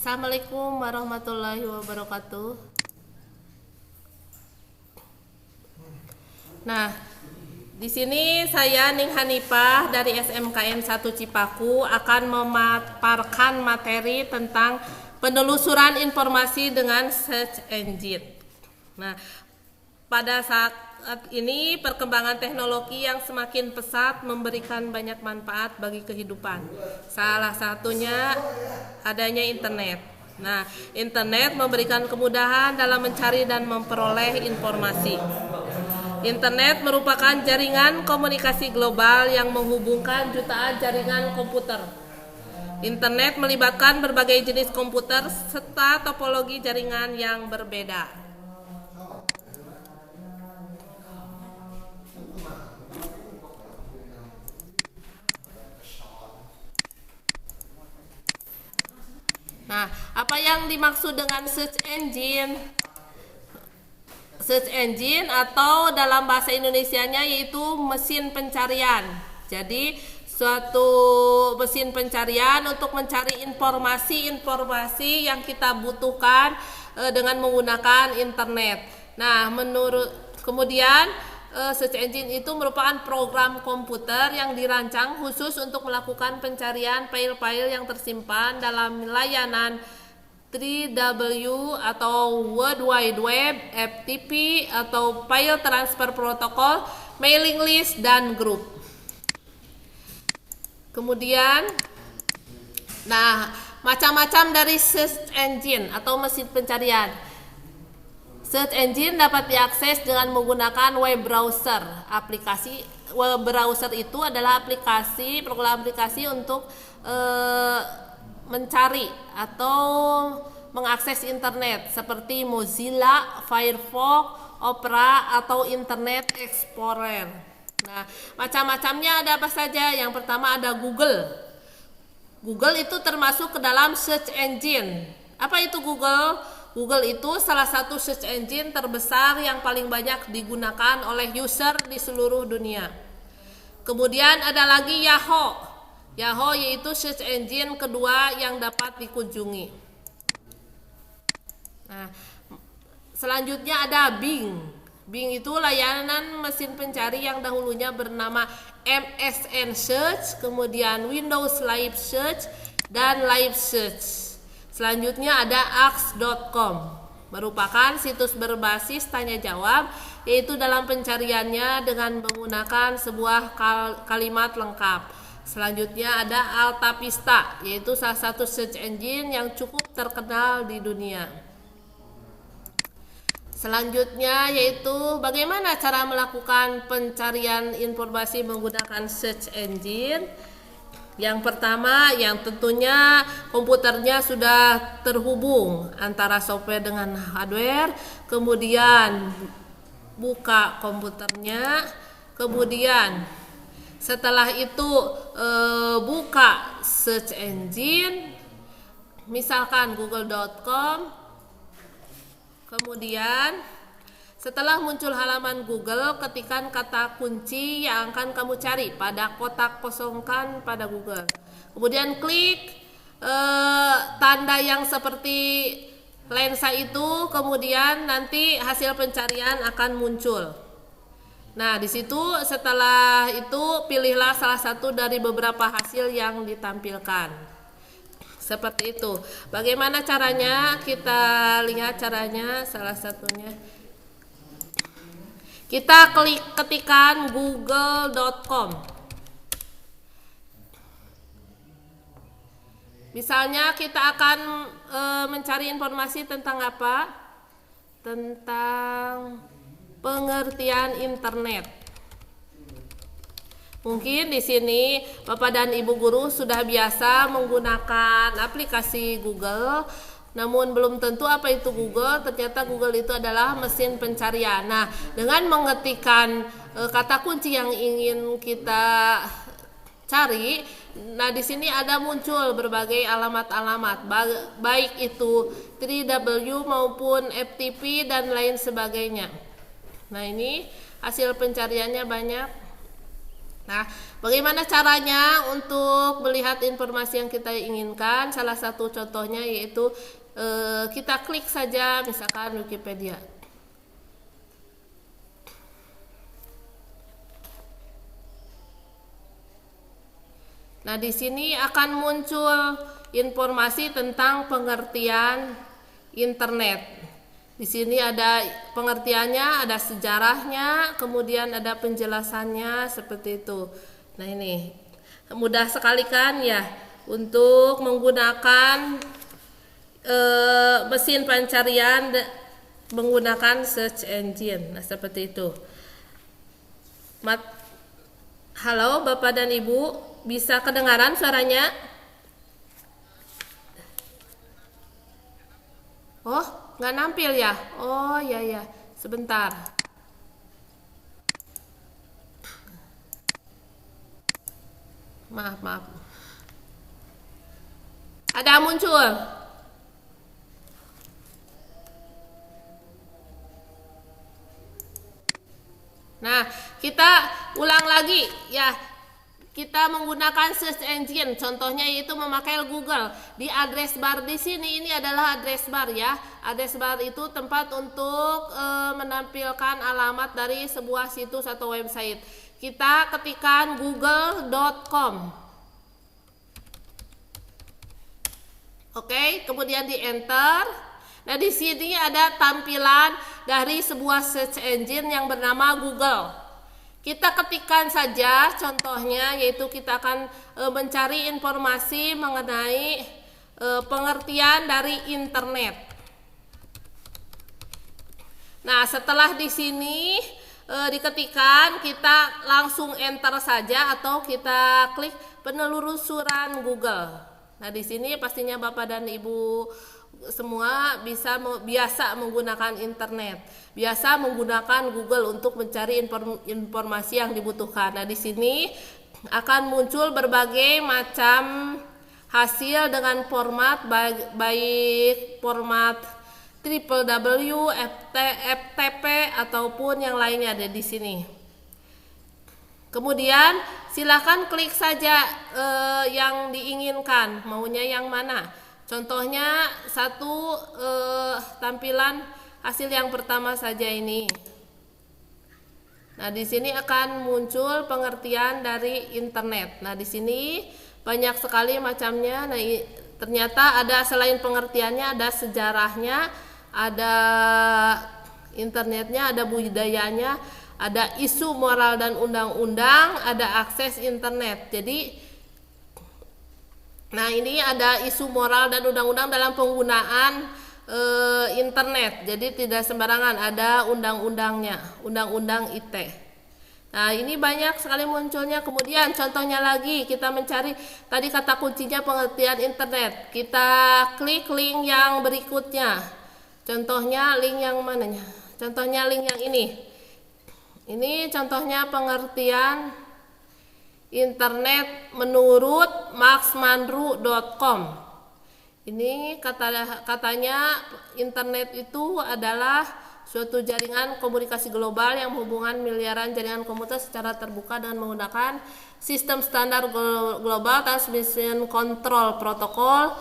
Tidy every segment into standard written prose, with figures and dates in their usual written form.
Assalamualaikum warahmatullahi wabarakatuh. Nah, di sini saya Ning Hanifah dari SMKN 1 Cipaku akan memaparkan materi tentang penelusuran informasi dengan search engine. Nah, pada saat ini perkembangan teknologi yang semakin pesat memberikan banyak manfaat bagi kehidupan. Salah satunya adanya internet. Nah, internet memberikan kemudahan dalam mencari dan memperoleh informasi. Internet merupakan jaringan komunikasi global yang menghubungkan jutaan jaringan komputer. Internet melibatkan berbagai jenis komputer serta topologi jaringan yang berbeda. Nah, apa yang dimaksud dengan search engine? Search engine atau dalam bahasa Indonesianya yaitu mesin pencarian. Jadi suatu mesin pencarian untuk mencari informasi yang kita butuhkan dengan menggunakan internet. Nah, kemudian search engine itu merupakan program komputer yang dirancang khusus untuk melakukan pencarian file-file yang tersimpan dalam layanan 3W atau World Wide Web, FTP atau File Transfer Protocol, mailing list, dan grup. Kemudian, macam-macam dari search engine atau mesin pencarian. Search engine dapat diakses dengan menggunakan web browser. Aplikasi web browser itu adalah program aplikasi untuk mencari atau mengakses internet seperti Mozilla, Firefox, Opera, atau Internet Explorer. Nah, macam-macamnya ada apa saja? Yang pertama ada Google. Google itu termasuk ke dalam search engine. Apa itu Google? Google itu salah satu search engine terbesar yang paling banyak digunakan oleh user di seluruh dunia. Kemudian ada lagi Yahoo. Yahoo yaitu search engine kedua yang dapat dikunjungi. Nah, selanjutnya ada Bing. Bing itu layanan mesin pencari yang dahulunya bernama MSN Search, kemudian Windows Live Search, dan Live Search. Selanjutnya ada Ask.com, merupakan situs berbasis tanya jawab, yaitu dalam pencariannya dengan menggunakan sebuah kalimat lengkap. Selanjutnya ada AltaVista, yaitu salah satu search engine yang cukup terkenal di dunia. Selanjutnya yaitu bagaimana cara melakukan pencarian informasi menggunakan search engine. Yang pertama, yang tentunya komputernya sudah terhubung antara software dengan hardware. Kemudian buka komputernya, kemudian setelah itu buka search engine, misalkan google.com. Kemudian setelah muncul halaman Google, ketikkan kata kunci yang akan kamu cari pada kotak kosongkan pada Google. Kemudian klik tanda yang seperti lensa itu, kemudian nanti hasil pencarian akan muncul. Nah, di situ setelah itu pilihlah salah satu dari beberapa hasil yang ditampilkan. Seperti itu. Bagaimana caranya? Kita lihat caranya salah satunya. Kita ketikkan google.com. Misalnya kita akan mencari informasi tentang apa? Tentang pengertian internet. Mungkin di sini Bapak dan Ibu guru sudah biasa menggunakan aplikasi Google, namun belum tentu apa itu Google. Ternyata Google itu adalah mesin pencarian. Nah, dengan mengetikkan kata kunci yang ingin kita cari, nah di sini ada muncul berbagai alamat-alamat, baik itu 3W maupun FTP dan lain sebagainya. Nah, ini hasil pencariannya banyak. Nah, bagaimana caranya untuk melihat informasi yang kita inginkan? Salah satu contohnya yaitu kita klik saja misalkan Wikipedia. Nah, di sini akan muncul informasi tentang pengertian internet. Di sini ada pengertiannya, ada sejarahnya, kemudian ada penjelasannya seperti itu. Nah, ini mudah sekali kan ya untuk menggunakan mesin pencarian menggunakan search engine. Nah, seperti itu. Halo Bapak dan Ibu, bisa kedengaran suaranya? Oh, nggak nampil ya? Oh ya, sebentar. Maaf. Ada muncul? Nah, kita ulang lagi ya. Kita menggunakan search engine, contohnya yaitu memakai Google. Di address bar di sini ini adalah address bar ya. Address bar itu tempat untuk menampilkan alamat dari sebuah situs atau website. Kita ketikkan google.com. Oke, kemudian di enter. Nah, di sini ada tampilan dari sebuah search engine yang bernama Google. Kita ketikkan saja contohnya, yaitu kita akan mencari informasi mengenai pengertian dari internet. Nah, setelah di sini diketikkan, kita langsung enter saja atau kita klik penelusuran Google. Nah, di sini pastinya Bapak dan Ibu semua biasa menggunakan internet, biasa menggunakan Google untuk mencari informasi yang dibutuhkan. Nah, di sini akan muncul berbagai macam hasil dengan format baik format www, FTP ataupun yang lainnya ada di sini. Kemudian silakan klik saja yang diinginkan, maunya yang mana. Contohnya satu tampilan hasil yang pertama saja ini. Nah, di sini akan muncul pengertian dari internet. Nah, di sini banyak sekali macamnya. Nah, ternyata ada selain pengertiannya, ada sejarahnya, ada internetnya, ada budayanya, ada isu moral dan undang-undang, ada akses internet. Jadi nah, ini ada isu moral dan undang-undang dalam penggunaan internet. Jadi tidak sembarangan, ada undang-undangnya, undang-undang IT. Nah, ini banyak sekali munculnya. Kemudian contohnya lagi, kita mencari tadi kata kuncinya pengertian internet. Kita klik link yang berikutnya. Contohnya link yang mananya? Contohnya link yang ini. Ini contohnya pengertian internet menurut maxmanru.com. Ini katanya internet itu adalah suatu jaringan komunikasi global yang menghubungkan miliaran jaringan komputer secara terbuka dengan menggunakan sistem standar global transmission control protocol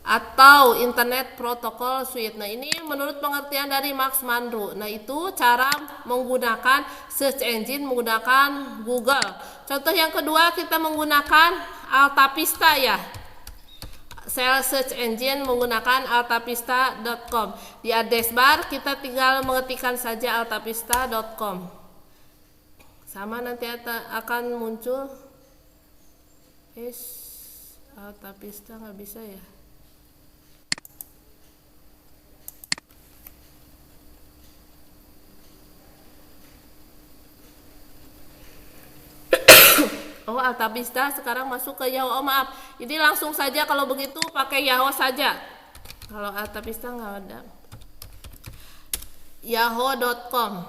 atau Internet Protocol Suite. Nah, ini menurut pengertian dari Max Manru. Nah, itu cara menggunakan search engine menggunakan Google. Contoh yang kedua, kita menggunakan Altavista ya. Search engine menggunakan altavista.com. Di address bar kita tinggal mengetikkan saja altavista.com. Sama nanti akan muncul. Altavista nggak bisa ya. Oh, Altavista sekarang masuk ke Yahoo. Oh, maaf. Jadi langsung saja kalau begitu pakai Yahoo saja. Kalau Altavista nggak ada. Yahoo.com.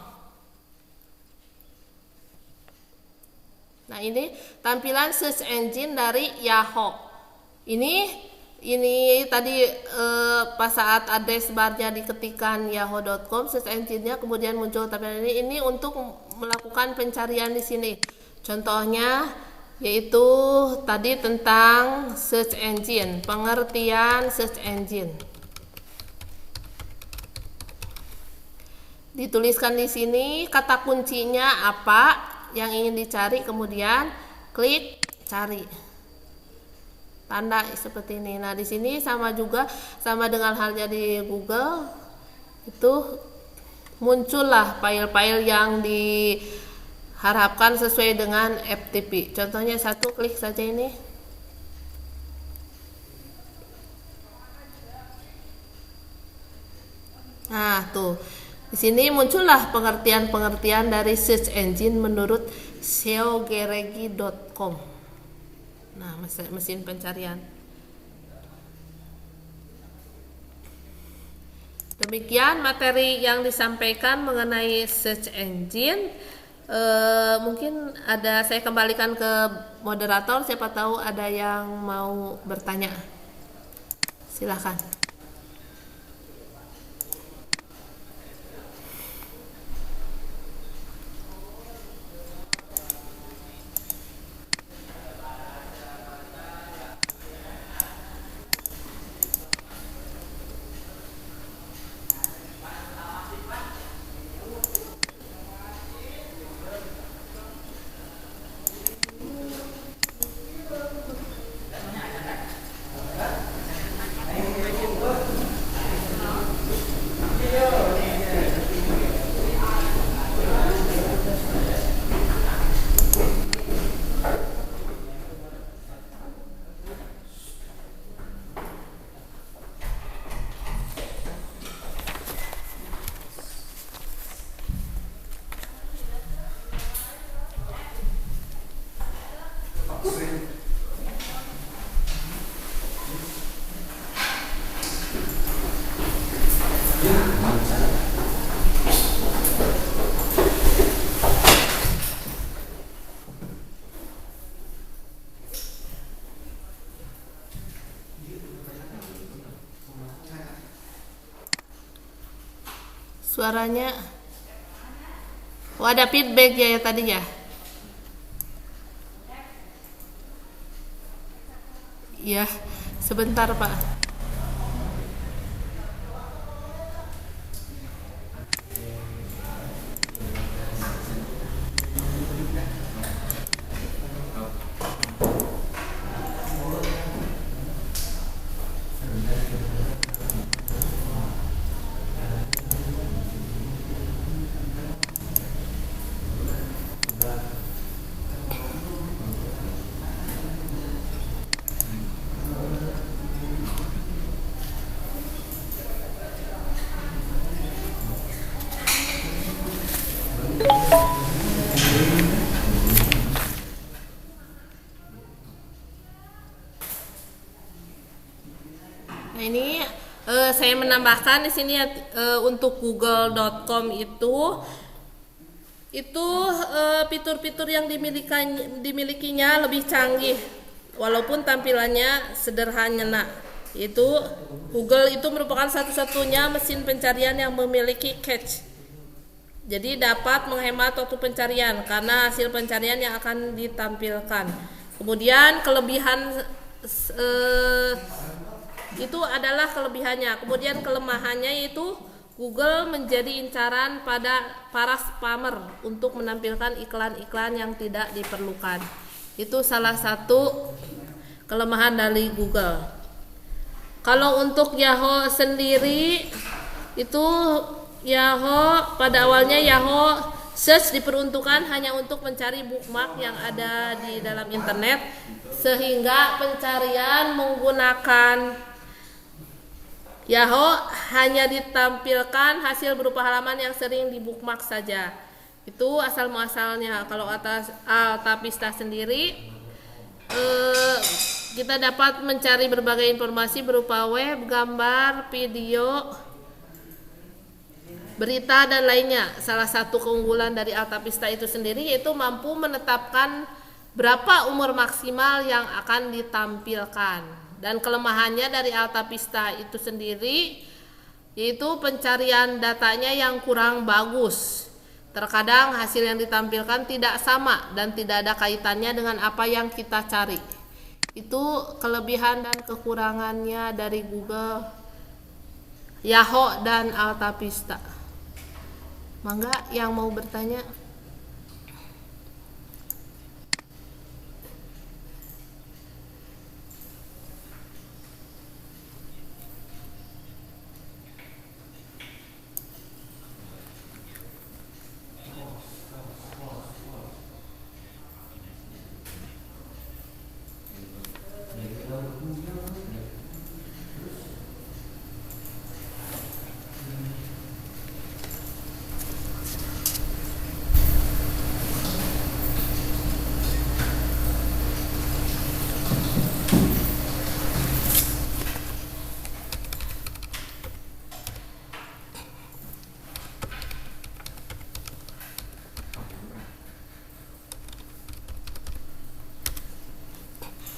Nah, ini tampilan search engine dari Yahoo. Ini tadi pas saat address barnya diketikkan yahoo.com, search engine-nya kemudian muncul tampilan ini untuk melakukan pencarian di sini. Contohnya yaitu tadi tentang search engine, pengertian search engine. Dituliskan di sini kata kuncinya apa yang ingin dicari, kemudian klik cari. Tanda seperti ini. Nah, di sini sama juga, sama dengan halnya di Google, itu muncullah file-file yang diharapkan sesuai dengan FTP. Contohnya satu, klik saja ini. Nah, tuh. Di sini muncullah pengertian-pengertian dari search engine menurut seogeregi.com. Nah, mesin pencarian. Demikian materi yang disampaikan mengenai search engine. Mungkin saya kembalikan ke moderator, siapa tahu ada yang mau bertanya. Silakan. Suaranya, ada feedback ya tadi ya. Ya, sebentar Pak. Nah, ini saya menambahkan di sini untuk google.com itu fitur-fitur yang dimilikinya lebih canggih walaupun tampilannya sederhana. Itu Google itu merupakan satu-satunya mesin pencarian yang memiliki cache. Jadi dapat menghemat waktu pencarian karena hasil pencarian yang akan ditampilkan. Kemudian kelebihan itu adalah kelebihannya. Kemudian kelemahannya yaitu Google menjadi incaran pada para spammer untuk menampilkan iklan-iklan yang tidak diperlukan. Itu salah satu kelemahan dari Google. Kalau untuk Yahoo sendiri itu pada awalnya Yahoo Search diperuntukkan hanya untuk mencari bookmark yang ada di dalam internet, sehingga pencarian menggunakan Yahoo hanya ditampilkan hasil berupa halaman yang sering di bookmark saja. Itu asal muasalnya. Kalau Altavista sendiri kita dapat mencari berbagai informasi berupa web, gambar, video, berita dan lainnya. Salah satu keunggulan dari Altavista itu sendiri yaitu mampu menetapkan berapa umur maksimal yang akan ditampilkan. Dan kelemahannya dari Altavista itu sendiri yaitu pencarian datanya yang kurang bagus. Terkadang hasil yang ditampilkan tidak sama dan tidak ada kaitannya dengan apa yang kita cari. Itu kelebihan dan kekurangannya dari Google, Yahoo, dan AltaVista. Mangga yang mau bertanya.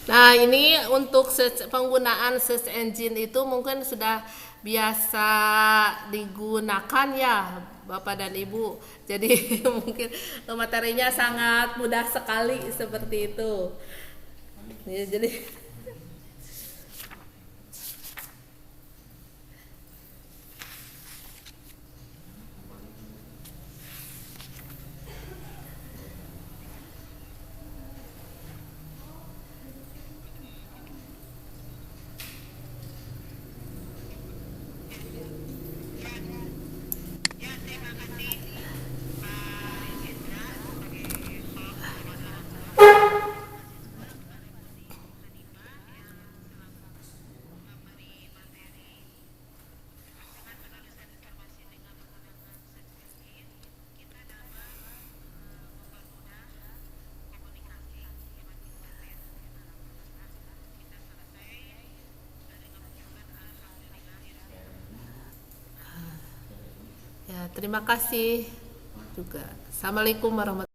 Nah, ini untuk penggunaan search engine itu mungkin sudah biasa digunakan ya Bapak dan Ibu. Jadi mungkin materinya sangat mudah sekali seperti itu. Ya, jadi ya, terima kasih juga. Assalamualaikum warahmatullahi wabarakatuh.